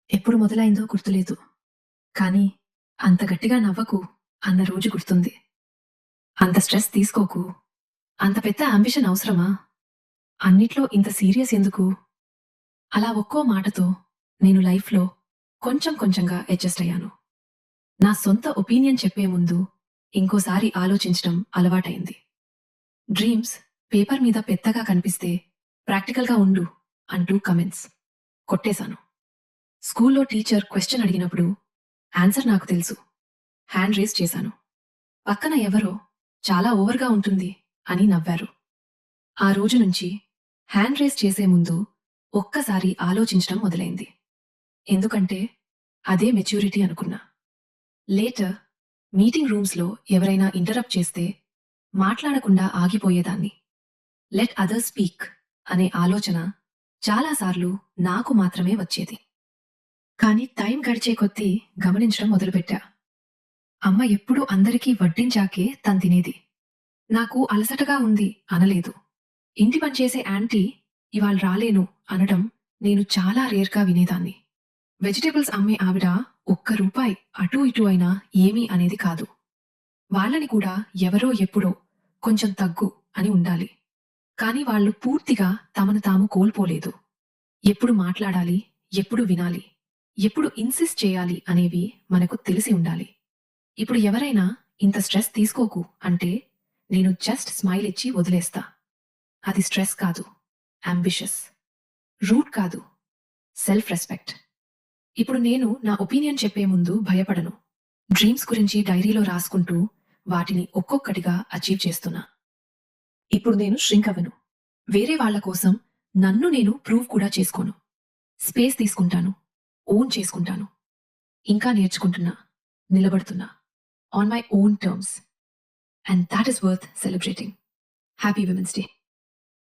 ఎప్పుడు మొదలైందో గుర్తులేదు. కానీ అంత గట్టిగా నవ్వకు అన్న రోజు గుర్తుంది. అంత స్ట్రెస్ తీసుకోకు. అంత పెద్ద యాంబిషన్ అవసరమా? అన్నిట్లో ఇంత సీరియస్ ఎందుకు? అలా ఒక్కో మాటతో నేను లైఫ్‌లో కొంచెం కొంచెంగా అడ్జస్ట్ అయ్యాను. నా సొంత ఒపీనియన్ చెప్పే ముందు ఇంకోసారి ఆలోచించడం అలవాటైంది. డ్రీమ్స్ పేపర్ మీద పెద్దగా కనిపిస్తే ప్రాక్టికల్‌గా ఉండు అంటూ కమెంట్స్ కొట్టేశాను. స్కూల్లో టీచర్ క్వెషన్ అడిగినప్పుడు ఆన్సర్ నాకు తెలుసు. హ్యాండ్ రేజ్ చేశాను. పక్కన ఎవరో చాలా ఓవర్‌గా ఉంటుంది అని నవ్వారు. ఆ రోజు నుంచి హ్యాండ్ రేజ్ చేసే ముందు ఒక్కసారి ఆలోచించడం మొదలైంది. ఎందుకంటే అదే మెచ్యూరిటీ అనుకున్నా. లేటర్ మీటింగ్ రూమ్స్‌లో ఎవరైనా ఇంటరప్ట్ చేస్తే మాట్లాడకుండా ఆగిపోయేదాన్ని. లెట్ అదర్స్ స్పీక్ అనే ఆలోచన చాలాసార్లు నాకు మాత్రమే వచ్చేది. కానీ టైం గడిచే కొద్దీ గమనించడం మొదలుపెట్టా. అమ్మ ఎప్పుడూ అందరికీ వడ్డించాకే తను తినేది. నాకు అలసటగా ఉంది అనలేదు. ఇంటి పనిచేసే యాంటీ ఇవాళ రాలేను అనడం నేను చాలా రేర్‌గా వినేదాన్ని. వెజిటబుల్స్ అమ్మే ఆవిడ ఒక్క రూపాయి అటూ ఇటూ అయినా ఏమీ అనేది కాదు. వాళ్ళని కూడా ఎవరో ఎప్పుడో కొంచెం తగ్గు అని ఉండాలి. కానీ వాళ్ళు పూర్తిగా తమను తాము కోల్పోలేదు. ఎప్పుడు మాట్లాడాలి, ఎప్పుడు వినాలి, ఎప్పుడు ఇన్సిస్ట్ చేయాలి అనేవి మనకు తెలిసి ఉండాలి. ఇప్పుడు ఎవరైనా ఇంత స్ట్రెస్ తీసుకోకు అంటే నేను జస్ట్ స్మైల్ ఇచ్చి వదిలేస్తా. అది స్ట్రెస్ కాదు, అంబిషస్. రూట్ కాదు, సెల్ఫ్ రెస్పెక్ట్. ఇప్పుడు నేను నా ఒపీనియన్ చెప్పే ముందు భయపడను. డ్రీమ్స్ గురించి డైరీలో రాసుకుంటూ వాటిని ఒక్కొక్కటిగా అచీవ్ చేస్తున్నా. ఇప్పుడు నేను ష్రింక్ అవ్వను. వేరే వాళ్ళ కోసం నన్ను నేను ప్రూవ్ కూడా చేసుకోను. స్పేస్ తీసుకుంటాను. ఓన్ చేసుకుంటాను. ఇంకా నేర్చుకుంటున్నా. నిలబడుతున్నా. On my own terms. And that is worth celebrating. Happy women's day.